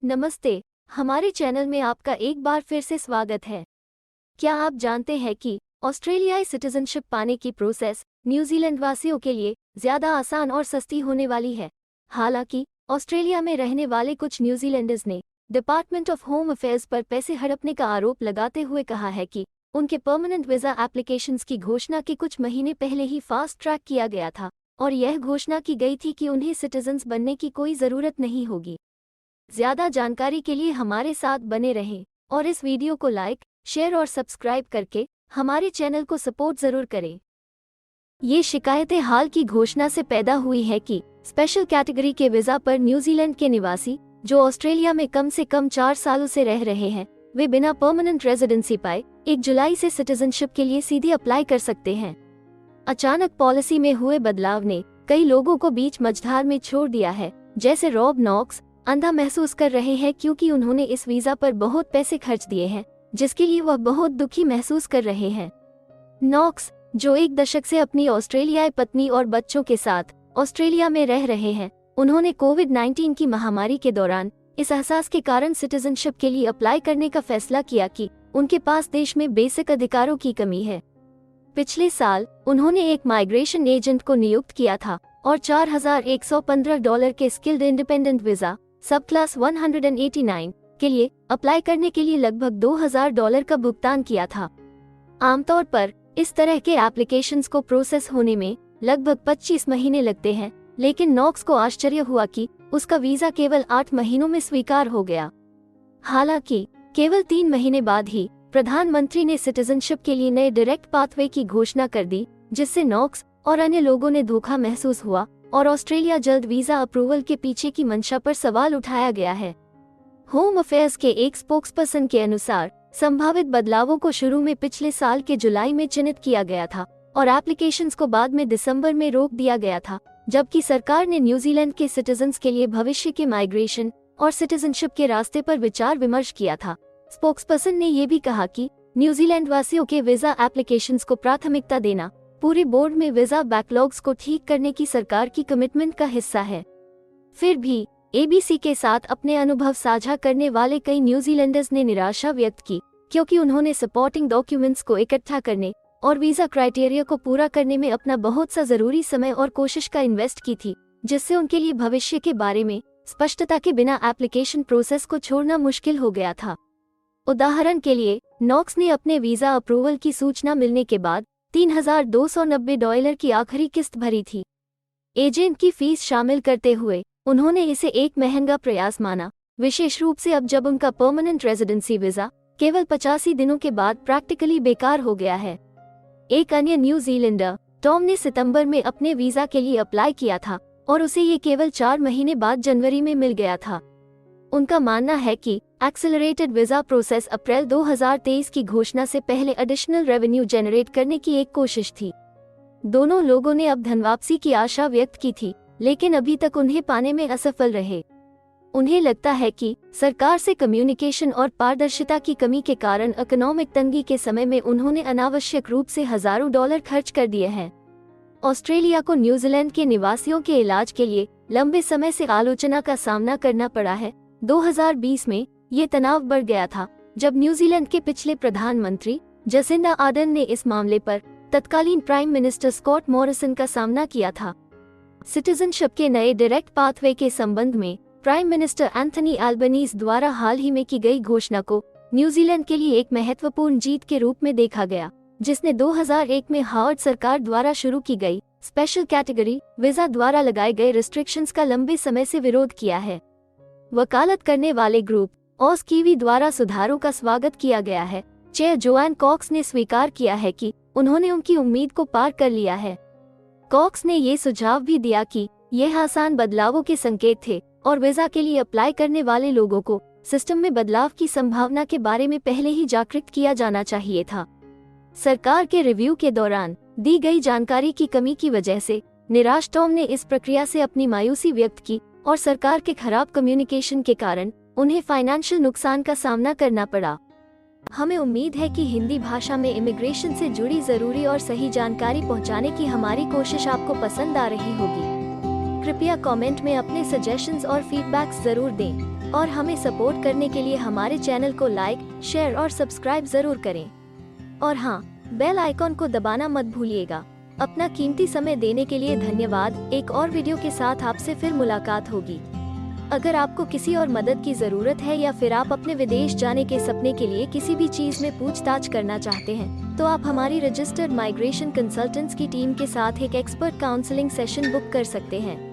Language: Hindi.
नमस्ते। हमारे चैनल में आपका एक बार फिर से स्वागत है। क्या आप जानते हैं कि ऑस्ट्रेलियाई सिटीजनशिप पाने की प्रोसेस न्यूजीलैंड वासियों के लिए ज़्यादा आसान और सस्ती होने वाली है। हालांकि ऑस्ट्रेलिया में रहने वाले कुछ न्यूजीलैंडर्स ने डिपार्टमेंट ऑफ होम अफेयर्स पर पैसे हड़पने का आरोप लगाते हुए कहा है कि उनके परमानेंट वीज़ा एप्लीकेशंस की घोषणा के कुछ महीने पहले ही फास्ट ट्रैक किया गया था और यह घोषणा की गई थी कि उन्हें सिटीजन्स बनने की कोई ज़रूरत नहीं होगी। ज़्यादा जानकारी के लिए हमारे साथ बने रहें और इस वीडियो को लाइक, शेयर और सब्सक्राइब करके हमारे चैनल को सपोर्ट ज़रूर करें। ये शिकायतें हाल की घोषणा से पैदा हुई है कि स्पेशल कैटेगरी के वीज़ा पर न्यूजीलैंड के निवासी जो ऑस्ट्रेलिया में कम से कम 4 सालों से रह रहे हैं, वे बिना परमानेंट रेजिडेंसी पाए 1 जुलाई से सिटीजनशिप के लिए सीधे अप्लाई कर सकते हैं। अचानक पॉलिसी में हुए बदलाव ने कई लोगों को बीच मझधार में छोड़ दिया है, जैसे रॉब नॉक्स अंधा महसूस कर रहे हैं क्योंकि उन्होंने इस वीज़ा पर बहुत पैसे खर्च दिए हैं, जिसके लिए वह बहुत दुखी महसूस कर रहे हैं। नॉक्स, जो 1 दशक से अपनी ऑस्ट्रेलियाई पत्नी और बच्चों के साथ ऑस्ट्रेलिया में रह रहे हैं, उन्होंने कोविड-19 की महामारी के दौरान इस एहसास के कारण सिटीजनशिप के लिए अप्लाई करने का फैसला किया कि उनके पास देश में बेसिक अधिकारों की कमी है। पिछले साल उन्होंने एक माइग्रेशन एजेंट को नियुक्त किया था और $4,115 के स्किल्ड इंडिपेंडेंट वीज़ा सब क्लास 189 के लिए अप्लाई करने के लिए लगभग $2,000 का भुगतान किया था। आमतौर पर इस तरह के एप्लीकेशंस को प्रोसेस होने में लगभग 25 महीने लगते हैं, लेकिन नॉक्स को आश्चर्य हुआ कि उसका वीज़ा केवल 8 महीनों में स्वीकार हो गया। हालांकि केवल 3 महीने बाद ही प्रधानमंत्री ने सिटीजनशिप के लिए नए डायरेक्ट पाथवे की घोषणा कर दी, जिससे नॉक्स और अन्य लोगों ने धोखा महसूस हुआ और ऑस्ट्रेलिया जल्द वीज़ा अप्रूवल के पीछे की मंशा पर सवाल उठाया गया है। होम अफेयर्स के एक स्पोक्सपर्सन के अनुसार संभावित बदलावों को शुरू में पिछले साल के जुलाई में चिन्हित किया गया था और एप्लीकेशंस को बाद में दिसंबर में रोक दिया गया था, जबकि सरकार ने न्यूजीलैंड के सिटीजन्स के लिए भविष्य के माइग्रेशन और सिटीजनशिप के रास्ते पर विचार विमर्श किया था। स्पोक्सपर्सन ने यह भी कहा कि न्यूजीलैंड वासियों के वीज़ा एप्लीकेशंस को प्राथमिकता देना पूरे बोर्ड में वीज़ा बैकलॉग्स को ठीक करने की सरकार की कमिटमेंट का हिस्सा है। फिर भी एबीसी के साथ अपने अनुभव साझा करने वाले कई न्यूजीलैंडर्स ने निराशा व्यक्त की, क्योंकि उन्होंने सपोर्टिंग डॉक्यूमेंट्स को इकट्ठा करने और वीज़ा क्राइटेरिया को पूरा करने में अपना बहुत सा जरूरी समय और कोशिश का इन्वेस्ट की थी, जिससे उनके लिए भविष्य के बारे में स्पष्टता के बिना एप्लीकेशन प्रोसेस को छोड़ना मुश्किल हो गया था। उदाहरण के लिए, नॉक्स ने अपने वीज़ा अप्रूवल की सूचना मिलने के बाद $3,290 की आखिरी किस्त भरी थी। एजेंट की फीस शामिल करते हुए उन्होंने इसे एक महंगा प्रयास माना, विशेष रूप से अब जब उनका परमानेंट रेजिडेंसी वीज़ा केवल 85 दिनों के बाद प्रैक्टिकली बेकार हो गया है। एक अन्य न्यूजीलैंडर टॉम ने सितंबर में अपने वीज़ा के लिए अप्लाई किया था और उसे ये केवल 4 महीने बाद जनवरी में मिल गया था। उनका मानना है कि एक्सेलरेटेड वीज़ा प्रोसेस अप्रैल 2023 की घोषणा से पहले एडिशनल रेवेन्यू जनरेट करने की एक कोशिश थी। दोनों लोगों ने अब धनवापसी की आशा व्यक्त की थी, लेकिन अभी तक उन्हें पाने में असफल रहे। उन्हें लगता है कि सरकार से कम्युनिकेशन और पारदर्शिता की कमी के कारण इकोनॉमिक तंगी के समय में उन्होंने अनावश्यक रूप से हजारों डॉलर खर्च कर दिए हैं। ऑस्ट्रेलिया को न्यूजीलैंड के निवासियों के इलाज के लिए लंबे समय से आलोचना का सामना करना पड़ा है। 2020 में ये तनाव बढ़ गया था, जब न्यूजीलैंड के पिछले प्रधानमंत्री जसिंडा आर्डर्न ने इस मामले पर तत्कालीन प्राइम मिनिस्टर स्कॉट मॉरिसन का सामना किया था। सिटीजनशिप के नए डायरेक्ट पाथवे के संबंध में प्राइम मिनिस्टर एंथनी एल्बनीज द्वारा हाल ही में की गई घोषणा को न्यूजीलैंड के लिए एक महत्वपूर्ण जीत के रूप में देखा गया, जिसने 2001 में हावर्ड सरकार द्वारा शुरू की गई स्पेशल कैटेगरी वीज़ा द्वारा लगाए गए रिस्ट्रिक्शंस का लंबे समय से विरोध किया है। वकालत करने वाले ग्रुप ऑस कीवी द्वारा सुधारों का स्वागत किया गया है। चेयर जोआन कॉक्स ने स्वीकार किया है कि उन्होंने उनकी उम्मीद को पार कर लिया है। कॉक्स ने ये सुझाव भी दिया कि यह आसान बदलावों के संकेत थे और वीज़ा के लिए अप्लाई करने वाले लोगों को सिस्टम में बदलाव की संभावना के बारे में पहले ही जागरूक किया जाना चाहिए था। सरकार के रिव्यू के दौरान दी गई जानकारी की कमी की वजह से निराश टॉम ने इस प्रक्रिया से अपनी मायूसी व्यक्त की और सरकार के खराब कम्युनिकेशन के कारण उन्हें फाइनेंशियल नुकसान का सामना करना पड़ा। हमें उम्मीद है कि हिंदी भाषा में इमिग्रेशन से जुड़ी जरूरी और सही जानकारी पहुंचाने की हमारी कोशिश आपको पसंद आ रही होगी। कृपया कमेंट में अपने सजेशंस और फीडबैक्स जरूर दें। और हमें सपोर्ट करने के लिए हमारे चैनल को लाइक, शेयर और सब्सक्राइब जरूर करें। और हाँ, बेल आइकॉन को दबाना मत भूलिएगा। अपना कीमती समय देने के लिए धन्यवाद। एक और वीडियो के साथ आपसे फिर मुलाकात होगी। अगर आपको किसी और मदद की ज़रूरत है या फिर आप अपने विदेश जाने के सपने के लिए किसी भी चीज़ में पूछताछ करना चाहते हैं, तो आप हमारी रजिस्टर्ड माइग्रेशन कंसल्टेंट्स की टीम के साथ एक एक्सपर्ट काउंसलिंग सेशन बुक कर सकते हैं।